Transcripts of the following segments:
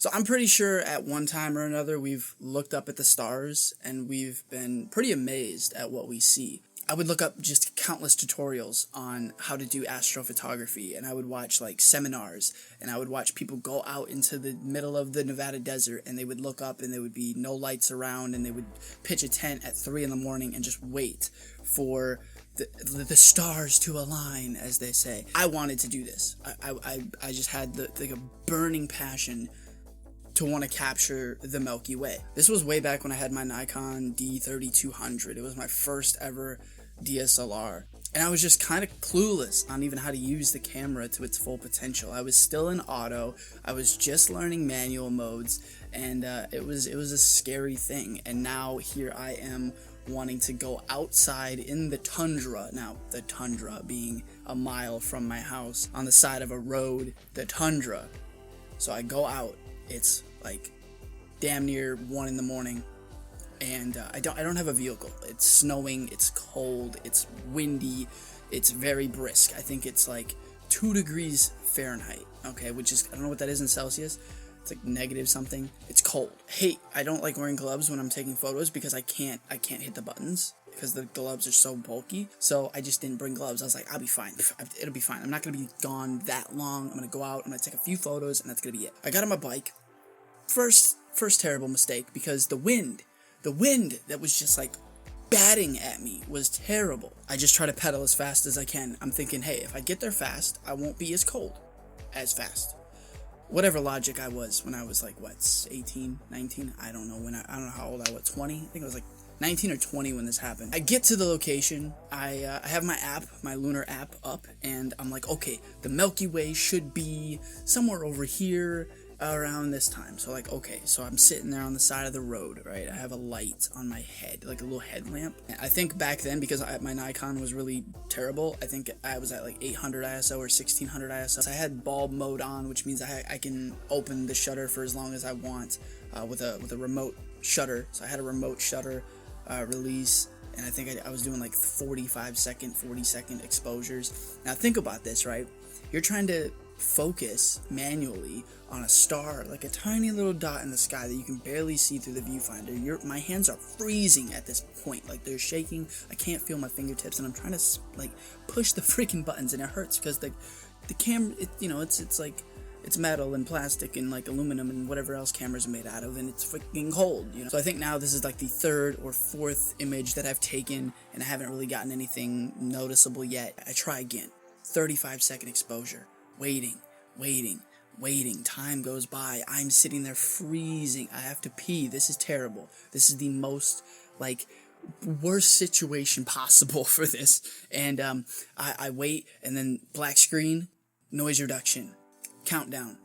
So I'm pretty sure at one time or another we've looked up at the stars and we've been pretty amazed at what we see. I would look up just countless tutorials on how to do astrophotography, and I would watch like seminars, and I would watch people go out into the middle of the Nevada desert, and they would look up and there would be no lights around, and they would pitch a tent at 3 in the morning and just wait for the stars to align, as they say. I wanted to do this. I just had a burning passion to want to capture the Milky Way. This was way back when I had my Nikon D3200. It was my first ever DSLR. And I was just kind of clueless on even how to use the camera to its full potential. I was still in auto. I was just learning manual modes, and it was a scary thing. And now here I am wanting to go outside in the tundra. Now, the tundra being a mile from my house on the side of a road, the tundra. So I go out. It's like damn near 1 in the morning, and I don't have a vehicle. It's snowing, it's cold, it's windy, it's very brisk. I think it's like 2 degrees Fahrenheit, okay, which is, I don't know what that is in Celsius. It's like negative something. It's cold. Hey, I don't like wearing gloves when I'm taking photos because I can't hit the buttons because the gloves are so bulky. So I just didn't bring gloves. I was like, I'll be fine. It'll be fine. I'm not going to be gone that long. I'm going to go out, I'm going to take a few photos, and that's going to be it. I got on my bike. First terrible mistake, because the wind that was just like batting at me was terrible. I just try to pedal as fast as I can. I'm thinking, hey, if I get there fast, I won't be as cold as fast. Whatever logic I was when I was like, what, 18, 19? I don't know I don't know how old I was, 20? I think I was like 19 or 20 when this happened. I get to the location, I have my app, my lunar app up, and I'm like, okay, the Milky Way should be somewhere over here around this time. So like, okay, so I'm sitting there on the side of the road, right? I have a light on my head, like a little headlamp. And I think back then, because my Nikon was really terrible, I think I was at like 800 ISO or 1600 ISO. So I had bulb mode on, which means I can open the shutter for as long as I want with a remote shutter. So I had a remote shutter release, and I think I was doing like 40-second exposures. Now think about this, right? You're trying to focus manually on a star, like a tiny little dot in the sky that you can barely see through the viewfinder. My hands are freezing at this point, like they're shaking. I can't feel my fingertips, and I'm trying to like push the freaking buttons, and it hurts because the camera, it's like, it's metal and plastic and like aluminum and whatever else cameras are made out of, and it's freaking cold, So I think now this is like the 3rd or 4th image that I've taken, and I haven't really gotten anything noticeable yet. I try again. 35-second exposure. Waiting. Time goes by. I'm sitting there freezing. I have to pee. This is terrible. This is the most, like, worst situation possible for this. And I wait, and then black screen, noise reduction, countdown.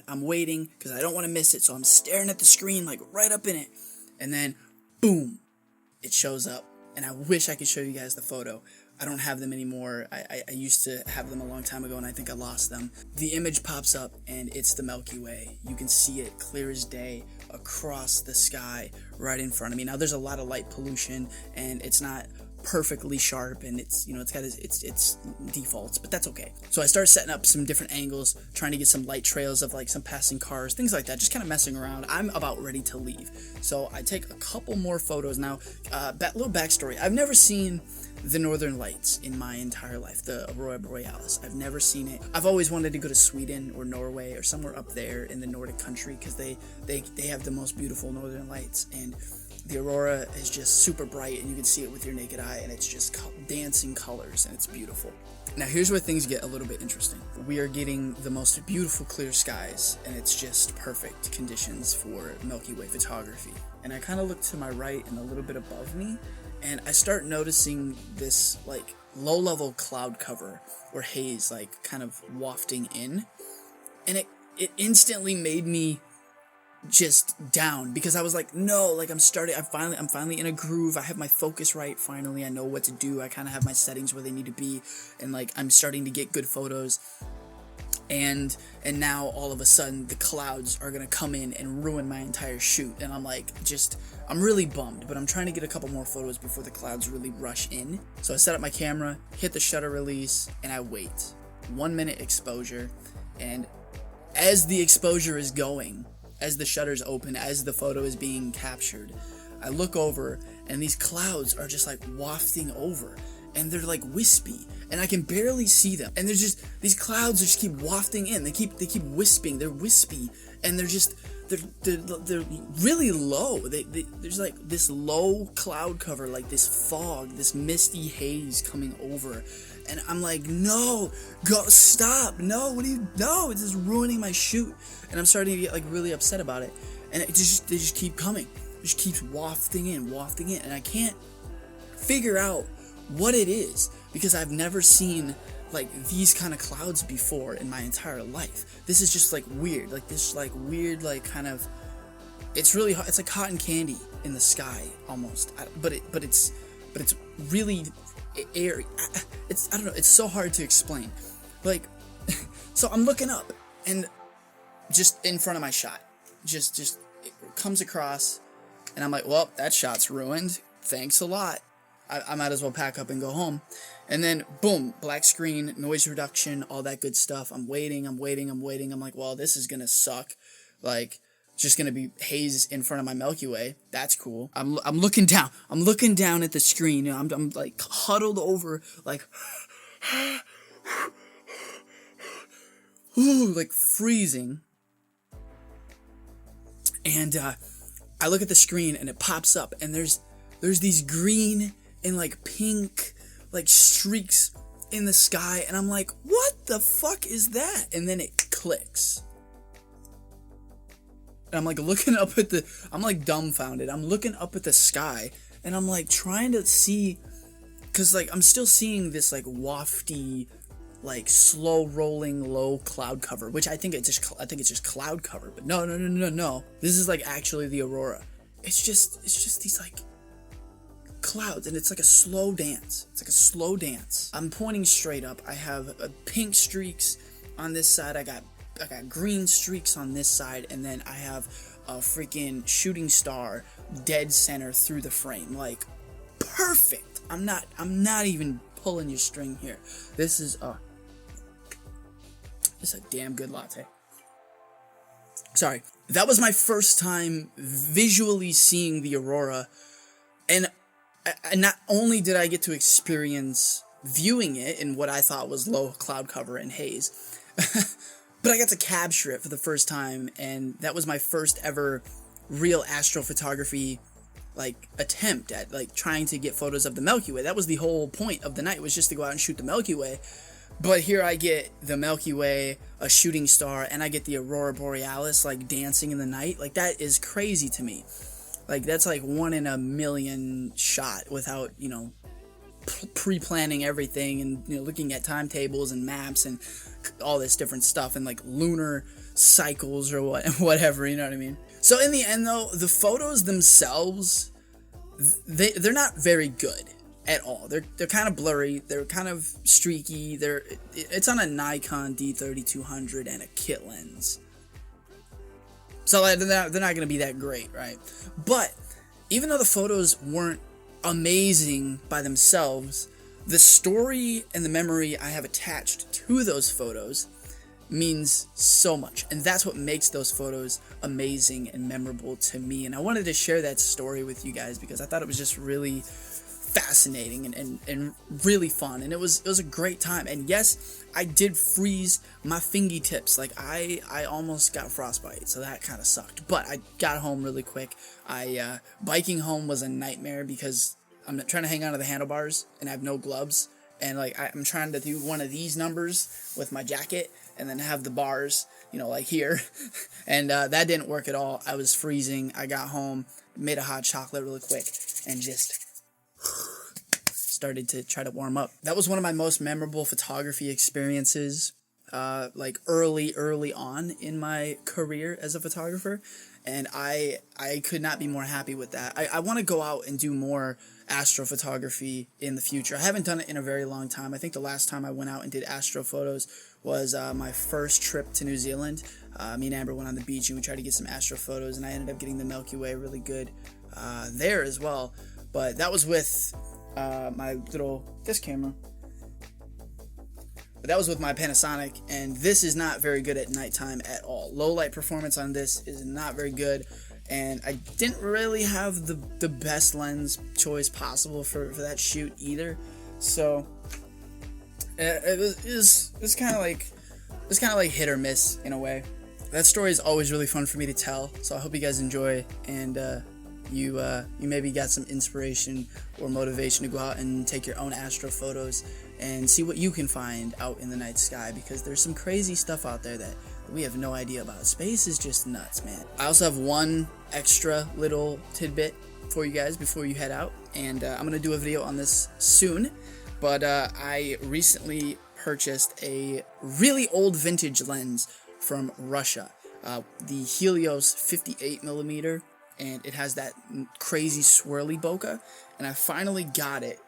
I'm waiting because I don't want to miss it, so I'm staring at the screen, like, right up in it. And then, boom, it shows up. And I wish I could show you guys the photo. I don't have them anymore. I used to have them a long time ago, and I think I lost them. The image pops up, and it's the Milky Way. You can see it clear as day across the sky right in front of me. Now, there's a lot of light pollution, and it's not perfectly sharp, and it's got its defaults, but that's okay. So I start setting up some different angles, trying to get some light trails of like some passing cars, things like that, just kind of messing around. I'm about ready to leave. So I take a couple more photos. Now, little backstory. I've never seen the Northern Lights in my entire life, the Aurora Borealis. I've never seen it. I've always wanted to go to Sweden or Norway or somewhere up there in the Nordic country, because they have the most beautiful Northern Lights, and the aurora is just super bright, and you can see it with your naked eye, and it's just dancing colors, and it's beautiful. Now here's where things get a little bit interesting. We are getting the most beautiful clear skies, and it's just perfect conditions for Milky Way photography. And I kind of look to my right and a little bit above me, and I start noticing this like low-level cloud cover or haze like kind of wafting in, and it instantly made me just down, because I was like, no, like I'm finally in a groove. I have my focus right. Finally, I know what to do. I kind of have my settings where they need to be, and like I'm starting to get good photos. And now all of a sudden the clouds are gonna come in and ruin my entire shoot, and I'm like, I'm really bummed, but I'm trying to get a couple more photos before the clouds really rush in. So I set up my camera, hit the shutter release, and I wait. 1 minute exposure, and as the exposure is going, as the shutters open, as the photo is being captured, I look over and these clouds are just like wafting over, and they're like wispy, and I can barely see them. And there's just these clouds just keep wafting in. They keep wisping. They're wispy, and they're really low. There's like this low cloud cover, like this fog, this misty haze coming over. And I'm like, no, go, stop, no, what do you, no, it's just ruining my shoot. And I'm starting to get like really upset about it. And they just keep coming. It just keeps wafting in, and I can't figure out what it is, because I've never seen like these kind of clouds before in my entire life. This is just like weird, like this like weird, like kind of, it's really, it's like cotton candy in the sky almost, but it's really airy. I don't know, it's so hard to explain. Like, so I'm looking up, and just in front of my shot, just it comes across, and I'm like, well, that shot's ruined, thanks a lot. I might as well pack up and go home. And then, boom, black screen, noise reduction, all that good stuff. I'm waiting. I'm like, well, this is gonna suck. Like, it's just gonna be haze in front of my Milky Way. That's cool. I'm looking down. I'm looking down at the screen. You know, I'm like huddled over, like, like freezing. And I look at the screen, and it pops up, and there's these green and like pink like streaks in the sky, and I'm like, what the fuck is that? And then it clicks, and I'm like looking up at I'm like dumbfounded. I'm looking up at the sky, and I'm like trying to see, because like I'm still seeing this like wafty, like slow rolling low cloud cover, which I think it's just cloud cover. But no, this is like actually the aurora. It's just these like clouds, and it's like a slow dance. I'm pointing straight up. I have pink streaks on this side. I got green streaks on this side, and then I have a freaking shooting star dead center through the frame. Like, perfect. I'm not even pulling your string here. This is a damn good latte. Sorry. That was my first time visually seeing the aurora, and not only did I get to experience viewing it in what I thought was low cloud cover and haze, but I got to capture it for the first time, and that was my first ever real astrophotography like attempt at like trying to get photos of the Milky Way. That was the whole point of the night, was just to go out and shoot the Milky Way. But here I get the Milky Way, a shooting star, and I get the Aurora Borealis like dancing in the night. Like, that is crazy to me. Like, that's like 1 in a million shot without, you know, pre-planning everything and, you know, looking at timetables and maps and all this different stuff and like lunar cycles or whatever, you know what I mean? So in the end though, the photos themselves, they're not very good at all. They're kind of blurry, they're kind of streaky. It's on a Nikon D3200 and a kit lens. So they're not going to be that great, right? But even though the photos weren't amazing by themselves, the story and the memory I have attached to those photos means so much. And that's what makes those photos amazing and memorable to me. And I wanted to share that story with you guys because I thought it was just really fascinating and really fun, and it was a great time. And yes, I did freeze my fingertips. Like, I almost got frostbite, so that kind of sucked, but I got home really quick. Biking home was a nightmare because I'm trying to hang on to the handlebars and I have no gloves, and like I'm trying to do one of these numbers with my jacket and then have the bars, you know, like here, and that didn't work at all. I was freezing. I got home, made a hot chocolate really quick, and just started to try to warm up. That was one of my most memorable photography experiences, like early on in my career as a photographer, and I could not be more happy with that. I want to go out and do more astrophotography in the future. I haven't done it in a very long time. I think the last time I went out and did astro photos was my first trip to New Zealand. Me and Amber went on the beach and we tried to get some astro photos, and I ended up getting the Milky Way really good there as well. But that was with my little, this camera. but that was with my Panasonic, and this is not very good at nighttime at all. Low light performance on this is not very good, and I didn't really have the best lens choice possible for that shoot either. So it was kind of like hit or miss in a way. That story is always really fun for me to tell, so I hope you guys enjoy, and you maybe got some inspiration or motivation to go out and take your own astro photos and see what you can find out in the night sky, because there's some crazy stuff out there that we have no idea about. Space is just nuts, man. I also have one extra little tidbit for you guys before you head out, and I'm going to do a video on this soon, but I recently purchased a really old vintage lens from Russia, the Helios 58mm, and it has that crazy swirly bokeh, and I finally got it,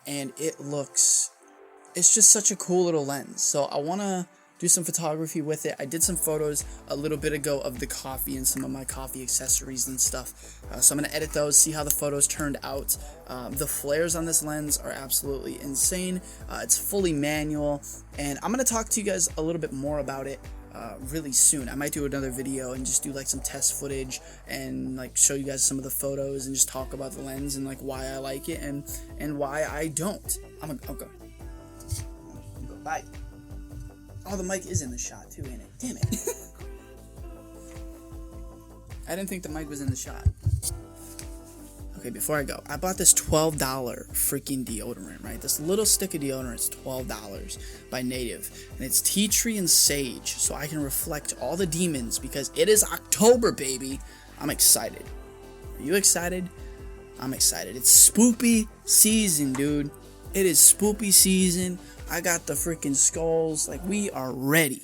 and it's just such a cool little lens. So I want to do some photography with it. I did some photos a little bit ago of the coffee and some of my coffee accessories and stuff, so I'm going to edit those, see how the photos turned out. The flares on this lens are absolutely insane. It's fully manual, and I'm going to talk to you guys a little bit more about it really soon. I might do another video and just do like some test footage and like show you guys some of the photos and just talk about the lens and like why I like it and why I don't. I'll go. Bye. Oh, the mic is in the shot too, ain't it? Damn it. I didn't think the mic was in the shot. Okay, before I go, I bought this $12 freaking deodorant, right? This little stick of deodorant is $12 by Native, and it's tea tree and sage, so I can reflect all the demons because it is October, baby. I'm excited. Are you excited? I'm excited. It's spoopy season, dude. It is spoopy season. I got the freaking skulls. Like, we are ready.